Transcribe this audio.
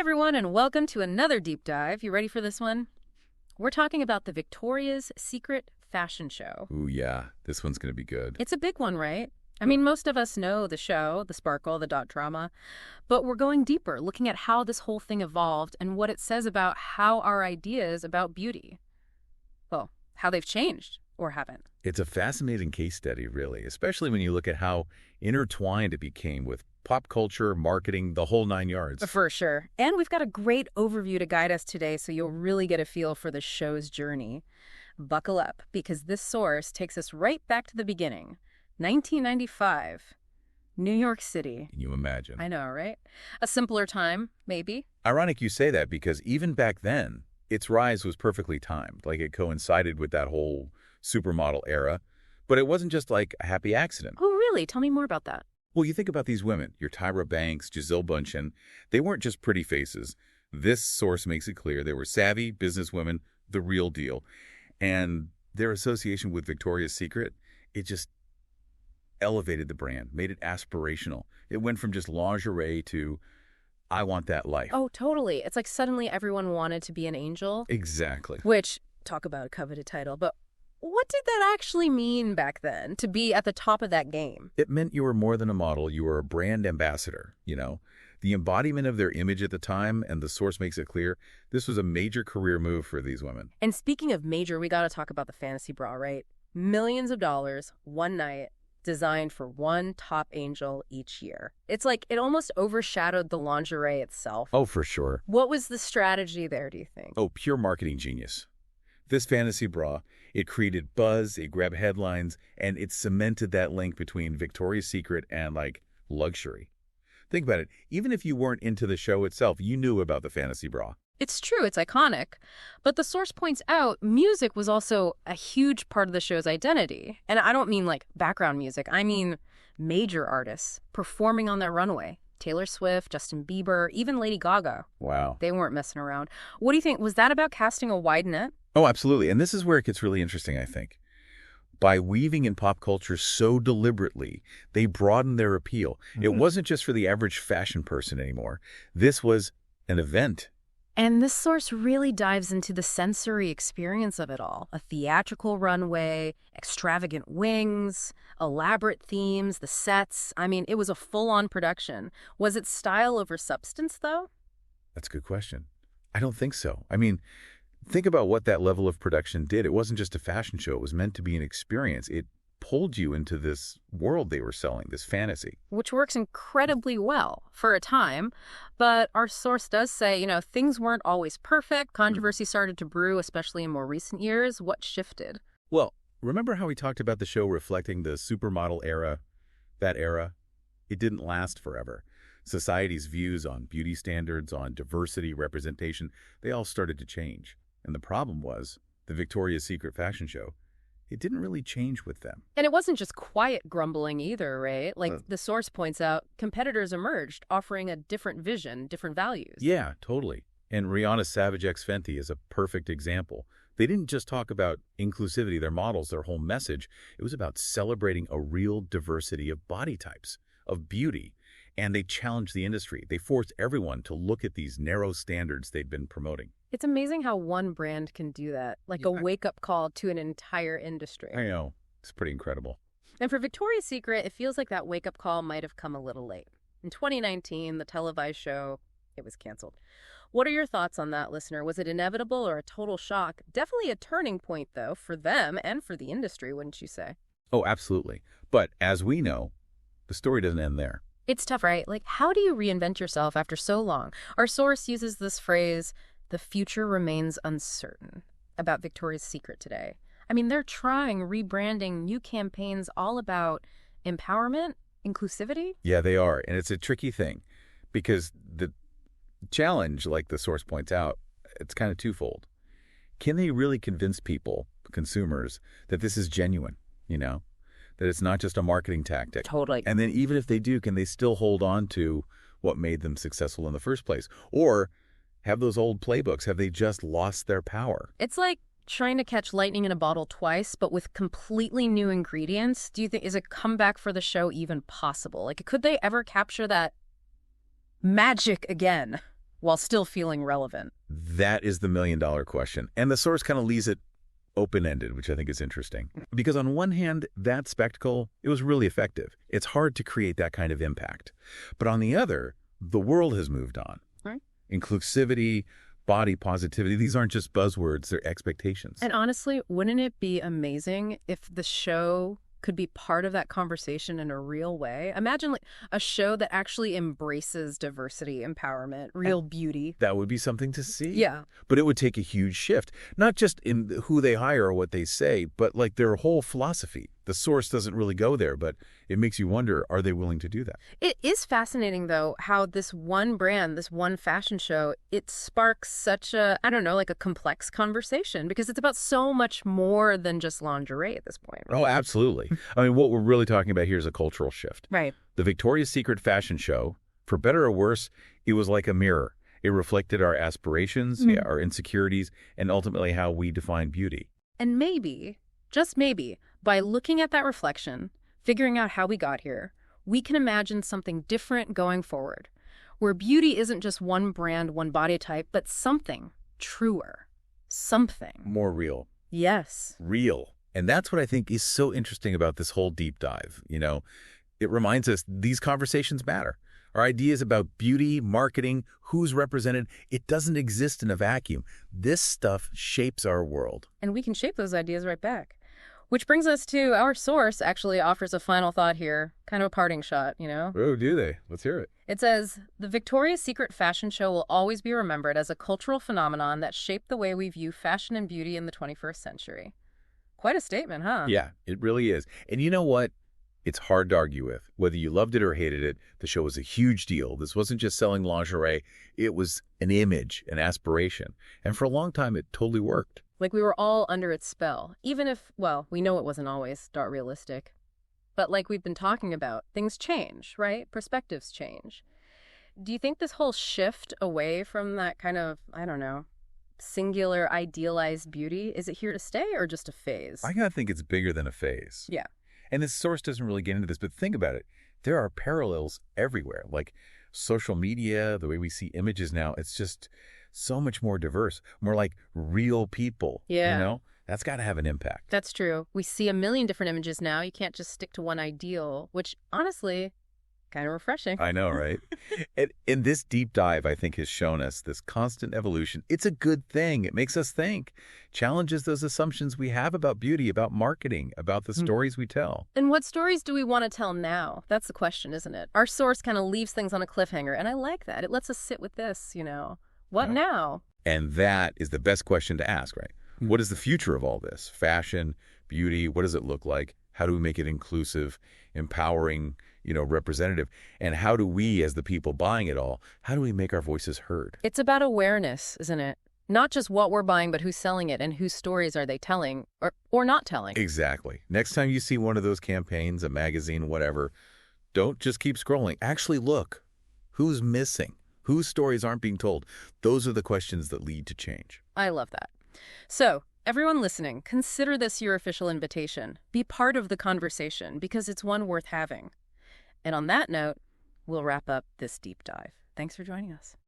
everyone, and welcome to another deep dive. You ready for this one? We're talking about the Victoria's Secret fashion show. Ooh, yeah. This one's going to be good. It's a big one, right? I mean, most of us know the show, the sparkle, the dot drama, but we're going deeper, looking at how this whole thing evolved and what it says about how our ideas about beauty, well, how they've changed or haven't. It's a fascinating case study, really, especially when you look at how intertwined it became with pop culture, marketing, the whole nine yards. For sure. And we've got a great overview to guide us today, so you'll really get a feel for the show's journey. Buckle up, because this source takes us right back to the beginning. 1995, New York City. Can you imagine? I know, right? A simpler time, maybe. Ironic you say that, because even back then, its rise was perfectly timed. Like, it coincided with that whole supermodel era. But it wasn't just like a happy accident. Oh, really? Tell me more about that. Well, you think about these women, your Tyra Banks, Gisele Bündchen. They weren't just pretty faces. This source makes it clear they were savvy businesswomen, the real deal. And their association with Victoria's Secret, it just elevated the brand, made it aspirational. It went from just lingerie to, I want that life. Oh, totally. It's like suddenly everyone wanted to be an angel. Exactly. Which, talk about a coveted title, but what did that actually mean back then, to be at the top of that game? It meant you were more than a model. You were a brand ambassador, The embodiment of their image at the time, and the source makes it clear, this was a major career move for these women. And speaking of major, we got to talk about the fantasy bra, right? Millions of dollars, one night, designed for one top angel each year. It's like it almost overshadowed the lingerie itself. Oh, for sure. What was the strategy there, do you think? Oh, pure marketing genius. This fantasy bra, it created buzz, it grabbed headlines, and it cemented that link between Victoria's Secret and, luxury. Think about it. Even if you weren't into the show itself, you knew about the fantasy bra. It's true, it's iconic. But the source points out music was also a huge part of the show's identity. And I don't mean background music. I mean major artists performing on that runway. Taylor Swift, Justin Bieber, even Lady Gaga. Wow. They weren't messing around. What do you think? Was that about casting a wide net? Oh, absolutely. And this is where it gets really interesting, I think. By weaving in pop culture so deliberately, they broadened their appeal. It wasn't just for the average fashion person anymore. This was an event. And this source really dives into the sensory experience of it all. A theatrical runway, extravagant wings, elaborate themes, the sets. I mean, it was a full-on production. Was it style over substance, though? That's a good question. I don't think so. I mean, think about what that level of production did. It wasn't just a fashion show. It was meant to be an experience. It pulled you into this world they were selling, this fantasy. Which works incredibly well for a time. But our source does say, things weren't always perfect. Controversy started to brew, especially in more recent years. What shifted? Well, remember how we talked about the show reflecting the supermodel era? That era? It didn't last forever. Society's views on beauty standards, on diversity, representation, they all started to change. And the problem was, the Victoria's Secret fashion show, it didn't really change with them. And it wasn't just quiet grumbling either, right? The source points out, competitors emerged, offering a different vision, different values. Yeah, totally. And Rihanna's Savage X Fenty is a perfect example. They didn't just talk about inclusivity, their models, their whole message. It was about celebrating a real diversity of body types, of beauty. And they challenged the industry. They forced everyone to look at these narrow standards they'd been promoting. It's amazing how one brand can do that, a wake-up call to an entire industry. I know. It's pretty incredible. And for Victoria's Secret, it feels like that wake-up call might have come a little late. In 2019, the televised show, it was canceled. What are your thoughts on that, listener? Was it inevitable or a total shock? Definitely a turning point, though, for them and for the industry, wouldn't you say? Oh, absolutely. But as we know, the story doesn't end there. It's tough, right? How do you reinvent yourself after so long? Our source uses this phrase, the future remains uncertain, about Victoria's Secret today. I mean, they're trying, rebranding new campaigns all about empowerment, inclusivity. Yeah, they are. And it's a tricky thing because the challenge, like the source points out, it's kind of twofold. Can they really convince people, consumers, that this is genuine, that it's not just a marketing tactic? Totally. And then even if they do, can they still hold on to what made them successful in the first place? Or have those old playbooks, have they just lost their power? It's like trying to catch lightning in a bottle twice, but with completely new ingredients. Do you think, is a comeback for the show even possible? Could they ever capture that magic again? while still feeling relevant? That is the million-dollar question. And the source kind of leaves it open-ended, which I think is interesting. Because on one hand, that spectacle, it was really effective. It's hard to create that kind of impact. But on the other, the world has moved on. Right. Inclusivity, body positivity, these aren't just buzzwords, they're expectations. And honestly, wouldn't it be amazing if the show could be part of that conversation in a real way? Imagine like a show that actually embraces diversity, empowerment, real beauty. That would be something to see. Yeah. But it would take a huge shift, not just in who they hire or what they say, but like their whole philosophy. The source doesn't really go there, but it makes you wonder, are they willing to do that? It is fascinating, though, how this one brand, this one fashion show, it sparks such a, I don't know, like a complex conversation because it's about so much more than just lingerie at this point. Right? Oh, absolutely. I mean, what we're really talking about here is a cultural shift. Right. The Victoria's Secret fashion show, for better or worse, it was like a mirror. It reflected our aspirations, our insecurities, and ultimately how we define beauty. And maybe, just maybe, by looking at that reflection, figuring out how we got here, we can imagine something different going forward, where beauty isn't just one brand, one body type, but something truer, something More real. Yes. Real. And that's what I think is so interesting about this whole deep dive. You know, it reminds us these conversations matter. Our ideas about beauty, marketing, who's represented, it doesn't exist in a vacuum. This stuff shapes our world. And we can shape those ideas right back. Which brings us to our source actually offers a final thought here, kind of a parting shot, you know? Oh, do they? Let's hear it. It says, the Victoria's Secret fashion show will always be remembered as a cultural phenomenon that shaped the way we view fashion and beauty in the 21st century. Quite a statement, huh? Yeah, it really is. And you know what? It's hard to argue with. Whether you loved it or hated it, the show was a huge deal. This wasn't just selling lingerie. It was an image, an aspiration. And for a long time, it totally worked. Like we were all under its spell, even if, well, we know it wasn't always dark realistic. But like we've been talking about, things change, right? Perspectives change. Do you think this whole shift away from that kind of, I don't know, singular idealized beauty, is it here to stay or just a phase? I gotta think it's bigger than a phase. Yeah. And this source doesn't really get into this, but think about it. There are parallels everywhere, like social media, the way we see images now. It's just so much more diverse, more like real people. Yeah. You know, that's got to have an impact. That's true. We see a million different images now. You can't just stick to one ideal, which honestly, kind of refreshing. I know, right? And this deep dive, I think, has shown us this constant evolution. It's a good thing. It makes us think, challenges those assumptions we have about beauty, about marketing, about the stories we tell. And what stories do we want to tell now? That's the question, isn't it? Our source kind of leaves things on a cliffhanger, and I like that. It lets us sit with this, you know. What now? And that is the best question to ask, right? What is the future of all this? Fashion, beauty, what does it look like? How do we make it inclusive, empowering, you know, representative? And how do we, as the people buying it all, how do we make our voices heard? It's about awareness, isn't it? Not just what we're buying, but who's selling it and whose stories are they telling or not telling. Exactly. Next time you see one of those campaigns, a magazine, whatever, don't just keep scrolling. Actually look. Who's missing? Whose stories aren't being told? Those are the questions that lead to change. I love that. So, everyone listening, consider this your official invitation. Be part of the conversation because it's one worth having. And on that note, we'll wrap up this deep dive. Thanks for joining us.